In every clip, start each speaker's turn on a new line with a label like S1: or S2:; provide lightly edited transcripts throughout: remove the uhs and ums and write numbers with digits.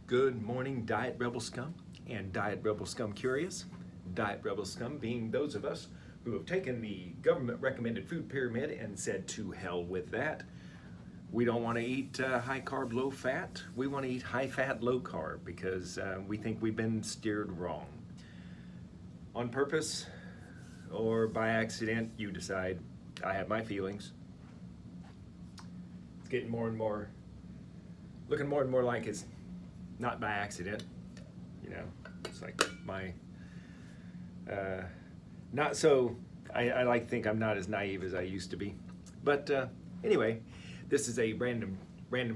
S1: Good morning, Diet Rebel Scum and Diet Rebel Scum Curious. Diet Rebel Scum being those of us who have taken the government recommended food pyramid and said to hell with that. We don't want to eat high carb, low fat. We want to eat high fat, low carb because we think we've been steered wrong. On purpose or by accident, you decide. I have my feelings. It's getting more and more, looking more and more like it's not by accident, you know. It's like my, not so, I like to think I'm not as naive as I used to be. But anyway, this is a random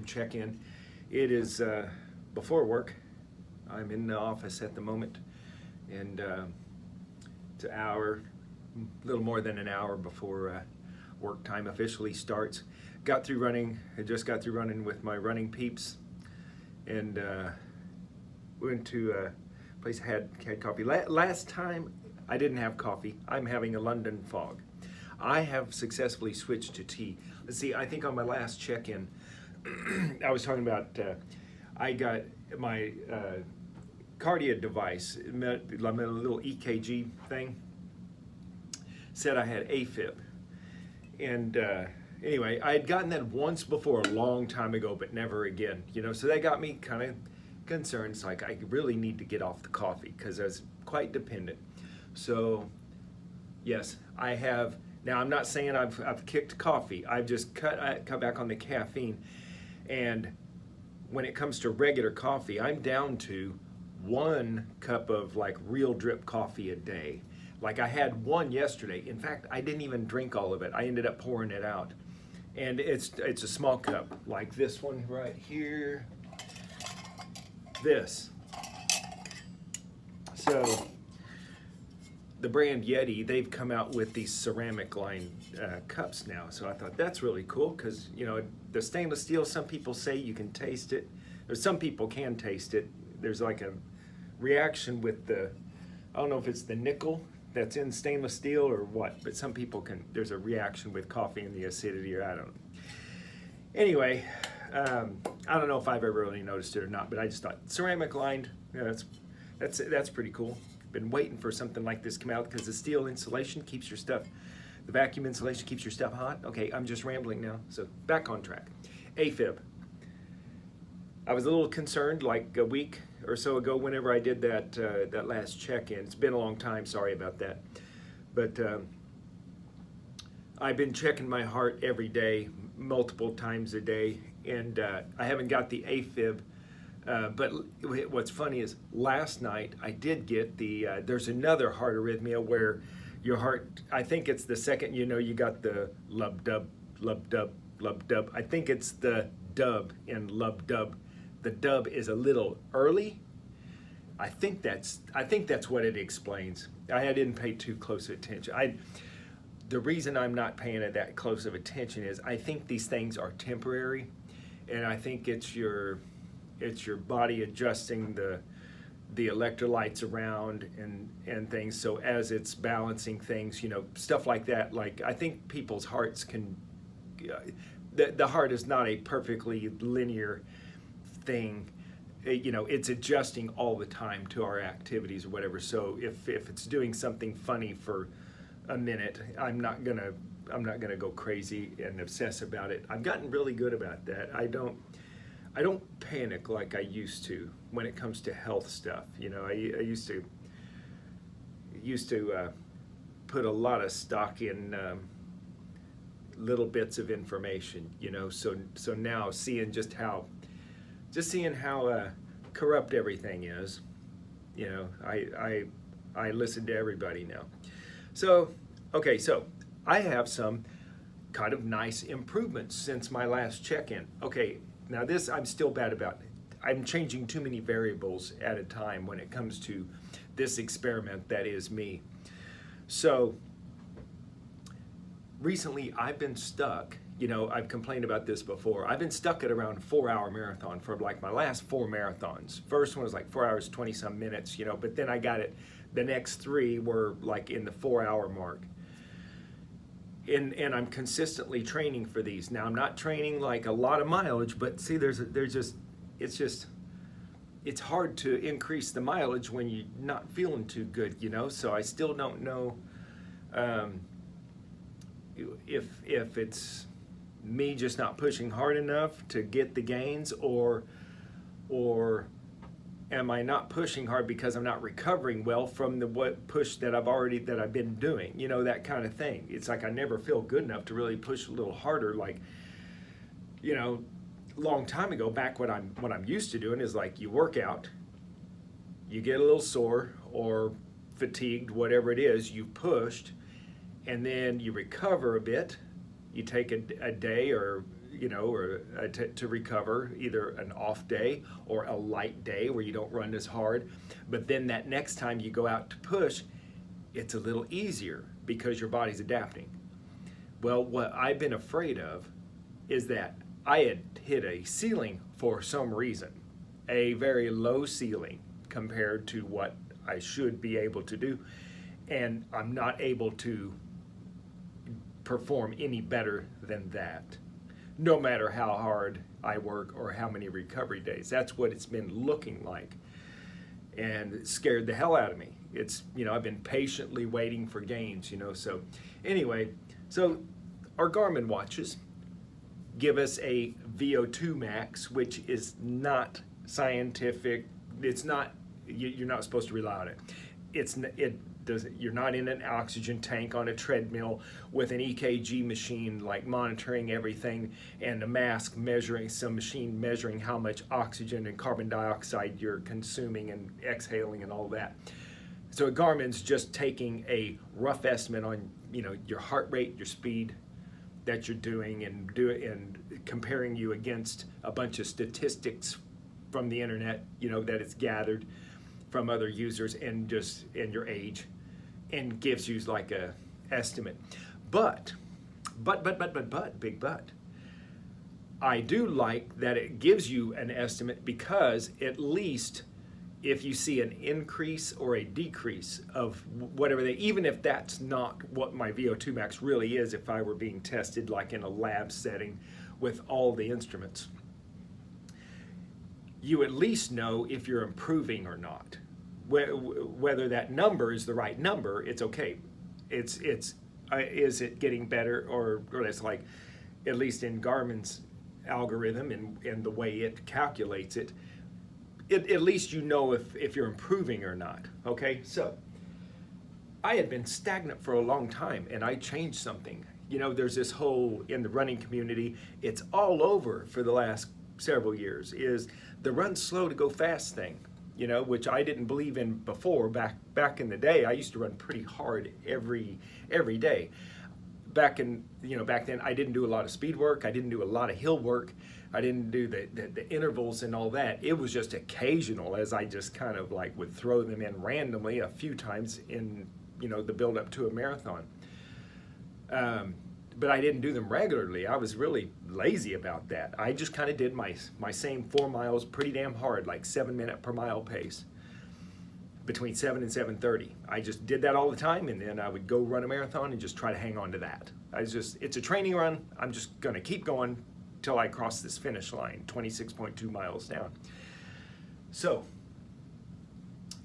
S1: check-in. It is before work. I'm in the office at the moment, and it's an hour, a little more than an hour before work time officially starts. Got through running, I just got through running with my running peeps, and we went to a place that had coffee. Last time I didn't have coffee. I'm having a London fog. I have successfully switched to tea. Let's see, I think on my last check-in, I was talking about, I got my cardia device, my little EKG thing, said I had AFib. And anyway, I had gotten that once before a long time ago, but never again. You know, so that got me kind of concerned. It's like I really need to get off the coffee because I was quite dependent. So yes, I have. Now I'm not saying I've kicked coffee. I've just cut back on the caffeine. And when it comes to regular coffee, I'm down to 1 cup of like real drip coffee a day. Like I had one yesterday. In fact, I didn't even drink all of it. I ended up pouring it out. And it's a small cup, like this one right here. This. So the brand Yeti, they've come out with these ceramic lined cups now. So I thought that's really cool because, you know, the stainless steel, some people say you can taste it. Or some people can taste it. There's like a reaction with the, I don't know if it's the nickel that's in stainless steel or what, but some people can, there's a reaction with coffee and the acidity, or I don't know. Anyway, I don't know if I've ever really noticed it or not, but I just thought ceramic lined, yeah, that's pretty cool. Been waiting for something like this to come out because the steel insulation keeps your stuff, the vacuum insulation keeps your stuff hot. Okay, I'm just rambling now, so back on track. AFib. I was a little concerned like a week or so ago whenever I did that last check-in. It's been a long time, sorry about that. But I've been checking my heart every day, multiple times a day, and I haven't got the AFib. But what's funny is last night I did get the, there's another heart arrhythmia where your heart, I think it's the second, you know, you got the lub-dub, lub-dub, lub-dub. I think it's the dub in lub-dub. The dub is a little early. I think that's what it explains. I didn't pay too close attention. The reason I'm not paying it that close of attention is I think these things are temporary, and I think it's your body adjusting the electrolytes around and things. So as it's balancing things, you know, stuff like that. Like I think people's hearts can. The heart is not a perfectly linear thing. You know, it's adjusting all the time to our activities or whatever. So if it's doing something funny for a minute, I'm not gonna go crazy and obsess about it. I've gotten really good about that. I don't panic like I used to when it comes to health stuff. You know, I used to put a lot of stock in little bits of information. You know, so now seeing how corrupt everything is, you know, I listen to everybody now. So, okay, so I have some kind of nice improvements since my last check-in. Okay, now this I'm still bad about. I'm changing too many variables at a time when it comes to this experiment that is me. So, recently I've been stuck. You know, I've complained about this before. I've been stuck at around a 4-hour marathon for like my last 4 marathons. First one was like 4 hours, 20 some minutes, you know, but then I got it. The next 3 were like in the 4-hour mark. And I'm consistently training for these. Now I'm not training like a lot of mileage, but see, it's just it's hard to increase the mileage when you're not feeling too good, you know. So I still don't know if it's me just not pushing hard enough to get the gains, or am I not pushing hard because I'm not recovering well from the push that I've been doing, you know, that kind of thing. It's like I never feel good enough to really push a little harder. Like, you know, long time ago, back what I'm used to doing is like you work out, you get a little sore or fatigued, whatever it is, you pushed, and then you recover a bit. You take a day, or you know, to recover, either an off day or a light day where you don't run as hard. But then that next time you go out to push, it's a little easier because your body's adapting. Well, what I've been afraid of is that I had hit a ceiling for some reason, a very low ceiling compared to what I should be able to do, and I'm not able to perform any better than that, no matter how hard I work or how many recovery days. That's what it's been looking like, and it scared the hell out of me. It's, you know, I've been patiently waiting for gains, you know. So anyway, so our Garmin watches give us a VO2 max, which is not scientific. It's not, you're not supposed to rely on it. You're not in an oxygen tank on a treadmill with an EKG machine like monitoring everything, and a mask measuring, some machine measuring how much oxygen and carbon dioxide you're consuming and exhaling and all that. So Garmin's just taking a rough estimate on, you know, your heart rate, your speed that you're doing, and comparing you against a bunch of statistics from the internet, you know, that it's gathered from other users, and your age, and gives you like a estimate. But, big but, I do like that it gives you an estimate, because at least if you see an increase or a decrease of whatever even if that's not what my VO2 max really is, if I were being tested like in a lab setting with all the instruments, you at least know if you're improving or not. Whether that number is the right number, it's okay. Is it getting better, or it's like, at least in Garmin's algorithm and the way it calculates it, at least you know if you're improving or not. Okay, so I had been stagnant for a long time, and I changed something. You know, there's this whole, in the running community, it's all over for the last several years, is the run slow to go fast thing. You know, which I didn't believe in before. Back in the day, I used to run pretty hard every day. Back then, I didn't do a lot of speed work. I didn't do a lot of hill work. I didn't do the intervals and all that. It was just occasional, as I just kind of like would throw them in randomly a few times in, you know, the build up to a marathon. But I didn't do them regularly. I was really lazy about that. I just kind of did my same 4 miles pretty damn hard, like 7-minute per mile pace, between 7 and 7:30. I just did that all the time, and then I would go run a marathon and just try to hang on to that. It's a training run. I'm just gonna keep going till I cross this finish line, 26.2 miles down. So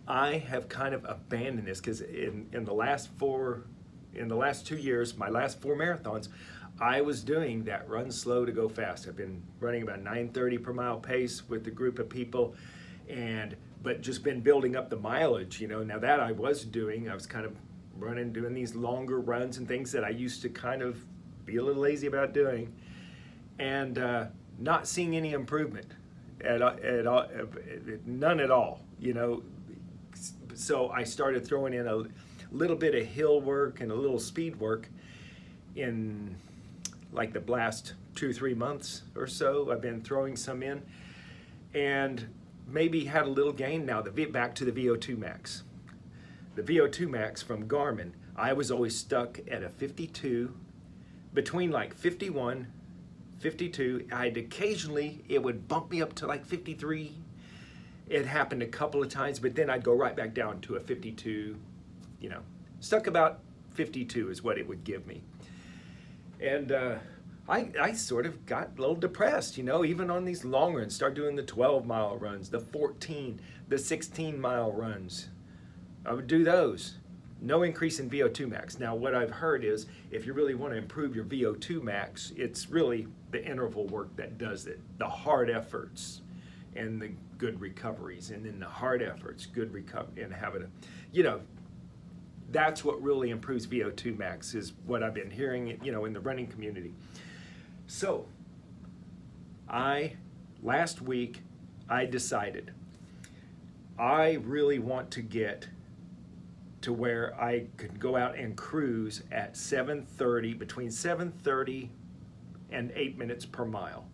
S1: I have kind of abandoned this, because in the last 2 years, my last 4 marathons, I was doing that run slow to go fast. I've been running about 9:30 per mile pace with a group of people, but just been building up the mileage, you know. Now that I was kind of doing these longer runs and things that I used to kind of be a little lazy about doing, and not seeing any improvement at all, none at all, you know. So I started throwing in a little bit of hill work and a little speed work in like the last 2-3 months or so. I've been throwing some in, and maybe had a little gain. Now back to the VO2 max. The VO2 max from Garmin, I was always stuck at a 52, between like 51, 52. Occasionally it would bump me up to like 53. It happened a couple of times, but then I'd go right back down to a 52. You know, stuck about 52 is what it would give me. And I sort of got a little depressed, even on these long runs. Start doing the 12-mile runs, the 14, the 16-mile runs. I would do those. No increase in VO2 max. Now, what I've heard is if you really want to improve your VO2 max, it's really the interval work that does it, the hard efforts and the good recoveries, and then the hard efforts, good recovery, and having that's what really improves VO2 max, is what I've been hearing, in the running community. So, last week, I decided I really want to get to where I could go out and cruise at 7:30, between 7:30 and 8 minutes per mile.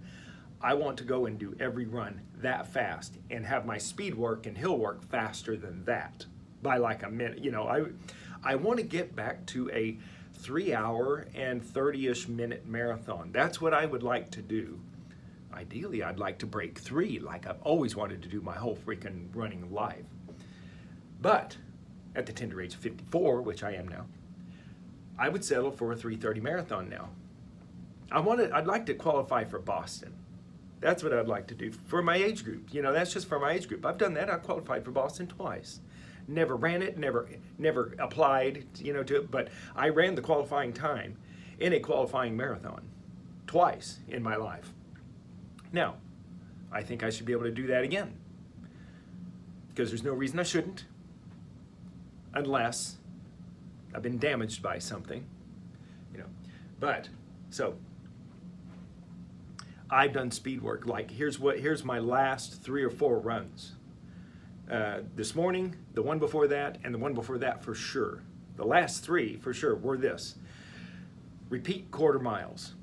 S1: I want to go and do every run that fast and have my speed work and hill work faster than that by like a minute. I want to get back to a 3 hour and 30-ish minute marathon. That's what I would like to do. Ideally, I'd like to break 3 like I've always wanted to do my whole freaking running life. But at the tender age of 54, which I am now, I would settle for a 3:30 marathon now. I'd like to qualify for Boston. That's what I'd like to do for my age group. That's just for my age group. I've done that. I qualified for Boston twice. Never ran it, never applied, to it, but I ran the qualifying time in a qualifying marathon twice in my life. Now, I think I should be able to do that again, because there's no reason I shouldn't, unless I've been damaged by something, But, so, I've done speed work. Like, here's my last 3 or 4 runs. This morning, the one before that, and the one before that for sure. The last 3 for sure were this. Repeat quarter miles.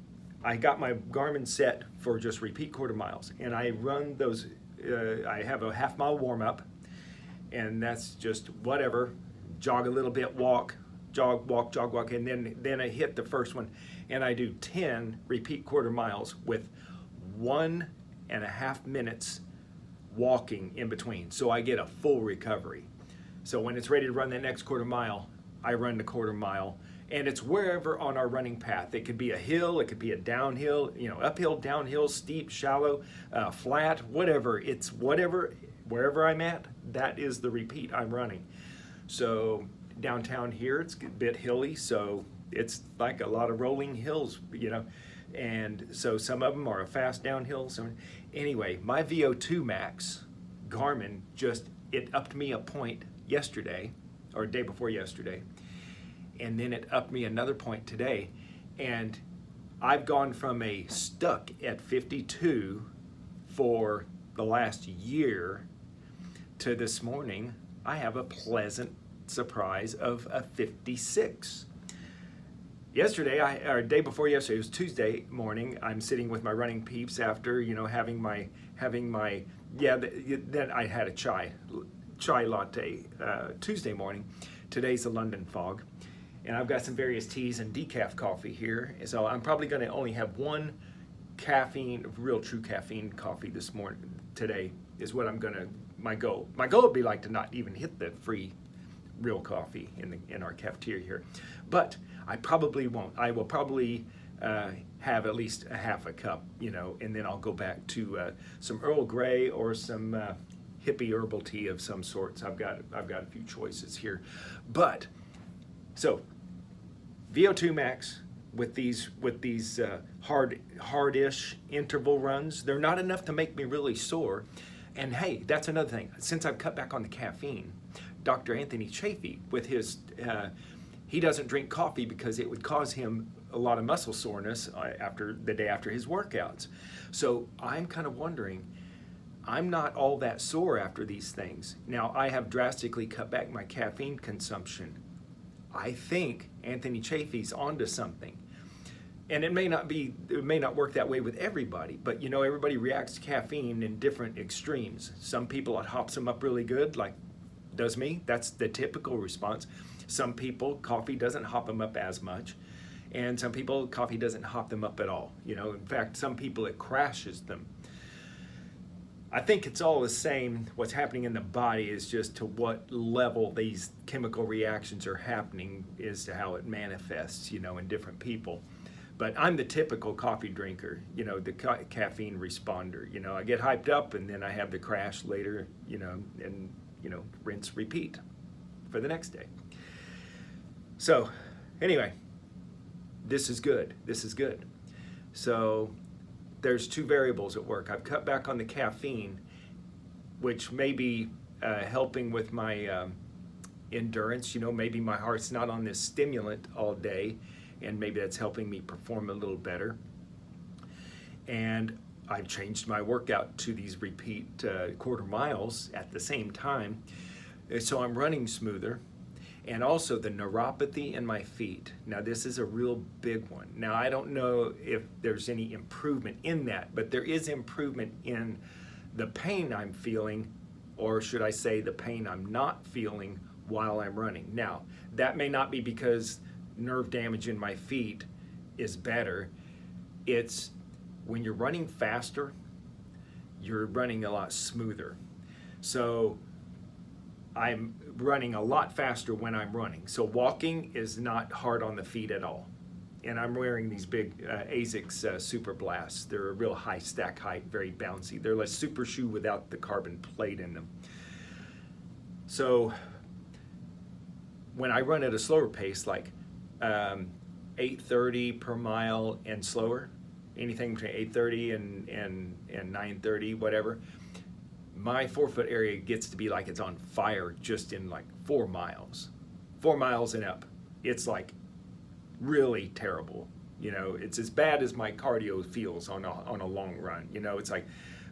S1: I got my Garmin set for just repeat quarter miles, and I run those. I have a half-mile warm-up, and that's just whatever. Jog a little bit, walk, jog, walk, jog, walk, and then I hit the first one, and I do 10 repeat quarter miles with 1.5 minutes walking in between, so I get a full recovery. So when it's ready to run that next quarter mile, I run the quarter mile, and it's wherever on our running path. It could be a hill, it could be a downhill, uphill, downhill, steep, shallow, flat, whatever. It's wherever I'm at, that is the repeat I'm running. So downtown here, it's a bit hilly, so it's like a lot of rolling hills, and so some of them are a fast downhill. Anyway, my VO2 max, Garmin, it upped me a point yesterday, or day before yesterday, and then it upped me another point today, and I've gone from a stuck at 52 for the last year to this morning, I have a pleasant surprise of a 56. Yesterday, or day before yesterday, it was Tuesday morning. I'm sitting with my running peeps after, having my, then I had a chai latte Tuesday morning. Today's the London fog. And I've got some various teas and decaf coffee here. So I'm probably going to only have one real true caffeine coffee today is what my goal. My goal would be like to not even hit the free real coffee in our cafeteria here. But I probably won't. I will probably have at least a half a cup, and then I'll go back to some Earl Grey or some hippie herbal tea of some sorts. I've got a few choices here. But so VO2 max with these hard-ish interval runs, they're not enough to make me really sore. And hey, that's another thing. Since I've cut back on the caffeine, Dr. Anthony Chafee, with his, he doesn't drink coffee because it would cause him a lot of muscle soreness after the day after his workouts. So I'm kind of wondering, I'm not all that sore after these things. Now, I have drastically cut back my caffeine consumption. I think Anthony Chafee's onto something. And it may not work that way with everybody, but everybody reacts to caffeine in different extremes. Some people, it hops them up really good, like does me. That's the typical response. Some people, coffee doesn't hop them up as much. And some people, coffee doesn't hop them up at all. In fact, some people, it crashes them. I think it's all the same. What's happening in the body is just to what level these chemical reactions are happening is to how it manifests, in different people. But I'm the typical coffee drinker, you know, the caffeine responder. You know, I get hyped up and then I have the crash later, you know, and, you know, rinse, repeat for the next day. So anyway, this is good. This is good. So there's two variables at work. I've cut back on the caffeine, which may be helping with my endurance. You know, maybe my heart's not on this stimulant all day, and maybe that's helping me perform a little better. And I've changed my workout to these repeat quarter miles at the same time, so I'm running smoother. And also the neuropathy in my feet. Now this is a real big one. Now I don't know if there's any improvement in that, but there is improvement in the pain I'm feeling, or should I say the pain I'm not feeling while I'm running. Now that may not be because nerve damage in my feet is better. It's when you're running faster, you're running a lot smoother. So I'm running a lot faster when I'm running. So walking is not hard on the feet at all. And I'm wearing these big ASICS Super Blasts. They're a real high stack height, very bouncy. They're like super shoe without the carbon plate in them. So when I run at a slower pace, like 8:30 per mile and slower, anything between 8:30 and 9:30, whatever, my forefoot area gets to be like it's on fire just in like 4 miles. 4 miles and up. It's like really terrible. You know, it's as bad as my cardio feels on a long run. You know, it's like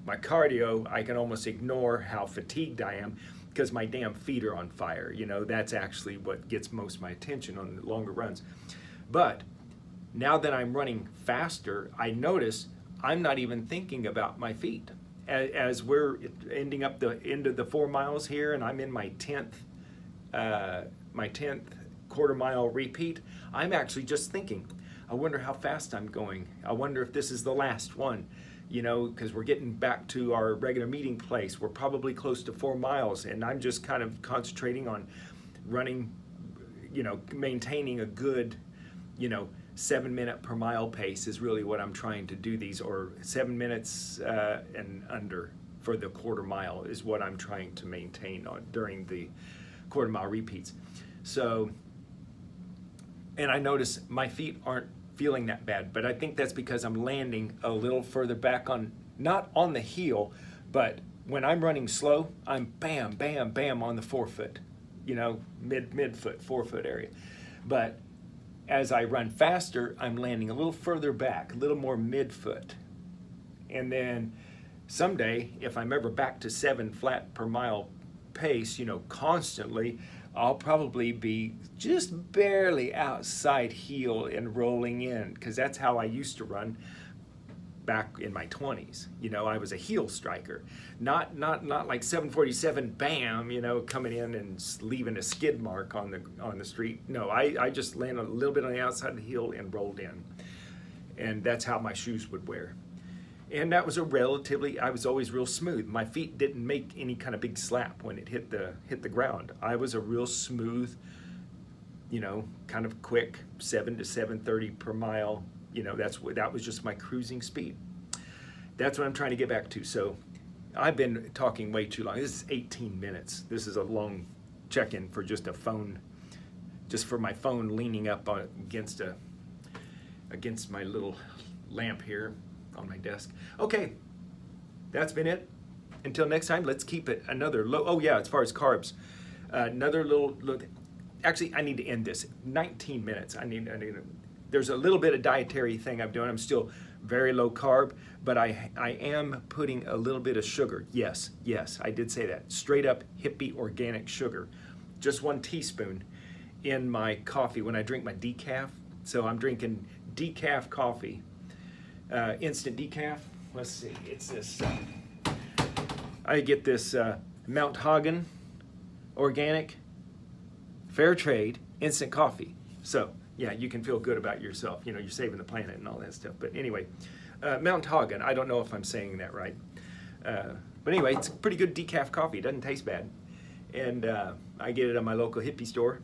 S1: my cardio, I can almost ignore how fatigued I am because my damn feet are on fire. You know, that's actually what gets most of my attention on the longer runs. But now that I'm running faster, I notice I'm not even thinking about my feet. As we're ending up the end of the 4 miles here, and I'm in my 10th quarter mile repeat, I'm actually just thinking, I wonder how fast I'm going. I wonder if this is the last one, you know, because we're getting back to our regular meeting place. We're probably close to 4 miles, and I'm just kind of concentrating on running, you know, maintaining a good, you know, 7 minute per mile pace is really what I'm trying to do these, or 7 minutes and under for the quarter mile is what I'm trying to maintain on during the quarter mile repeats. So, and I notice my feet aren't feeling that bad, but I think that's because I'm landing a little further back on, not on the heel, but when I'm running slow, I'm bam, bam, bam on the forefoot, you know, mid-foot, forefoot area. But as I run faster, I'm landing a little further back, a little more midfoot. And then someday, if I'm ever back to 7 flat per mile pace, you know, constantly, I'll probably be just barely outside heel and rolling in, because that's how I used to run back in my 20s. You know, I was a heel striker, not like 747 bam, you know, coming in and leaving a skid mark on the street. No, I just landed a little bit on the outside of the heel and rolled in, and that's how my shoes would wear. And that was I was always real smooth. My feet didn't make any kind of big slap when it hit the ground. I was a real smooth, you know, kind of quick 7 to 7:30 per mile. You know, that was just my cruising speed. That's what I'm trying to get back to. So I've been talking way too long. This is 18 minutes. This is a long check-in for just for my phone leaning up against my little lamp here on my desk. Okay, that's been it. Until next time, let's keep it another low. Oh yeah, as far as carbs, another little look. Actually, I need to end this. 19 minutes. I need. There's a little bit of dietary thing I'm doing. I'm still very low carb, but I am putting a little bit of sugar. Yes, I did say that. Straight up hippie organic sugar. Just 1 teaspoon in my coffee when I drink my decaf. So I'm drinking decaf coffee. Instant decaf. Let's see. It's this. I get this Mount Hagen organic fair trade instant coffee. So yeah, you can feel good about yourself. You know, you're saving the planet and all that stuff. But anyway, Mount Hagen, I don't know if I'm saying that right. But anyway, it's pretty good decaf coffee. It doesn't taste bad. And I get it at my local hippie store.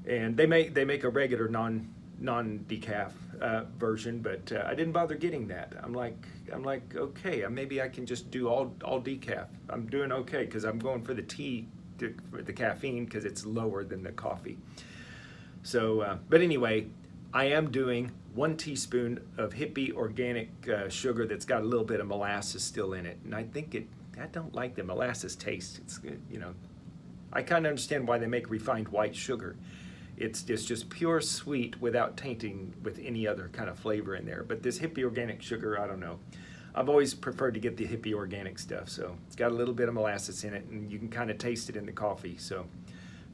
S1: And they make a regular non-decaf version, but I didn't bother getting that. I'm like, okay, maybe I can just do all decaf. I'm doing okay because I'm going for the tea, for the caffeine, because it's lower than the coffee. So, but anyway, I am doing 1 teaspoon of hippie organic sugar that's got a little bit of molasses still in it, and I don't like the molasses taste. It's, you know, I kind of understand why they make refined white sugar. It's just pure sweet without tainting with any other kind of flavor in there. But this hippie organic sugar, I don't know. I've always preferred to get the hippie organic stuff. So it's got a little bit of molasses in it, and you can kind of taste it in the coffee. So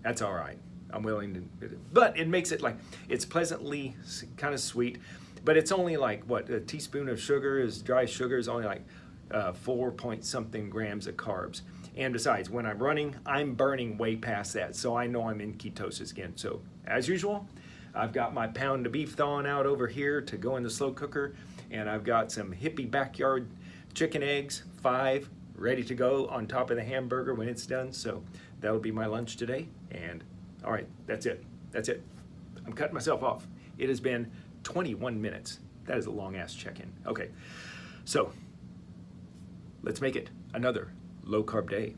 S1: that's all right. I'm willing to, but it makes it like, it's pleasantly kind of sweet, but it's only like, what, a teaspoon of sugar is, dry sugar is only like 4 point something grams of carbs. And besides, when I'm running, I'm burning way past that, so I know I'm in ketosis again. So as usual, I've got my pound of beef thawing out over here to go in the slow cooker, and I've got some hippie backyard chicken eggs, 5, ready to go on top of the hamburger when it's done. So that'll be my lunch today, and all right, that's it. I'm cutting myself off. It has been 21 minutes. That is a long-ass check-in. Okay, so let's make it another low-carb day.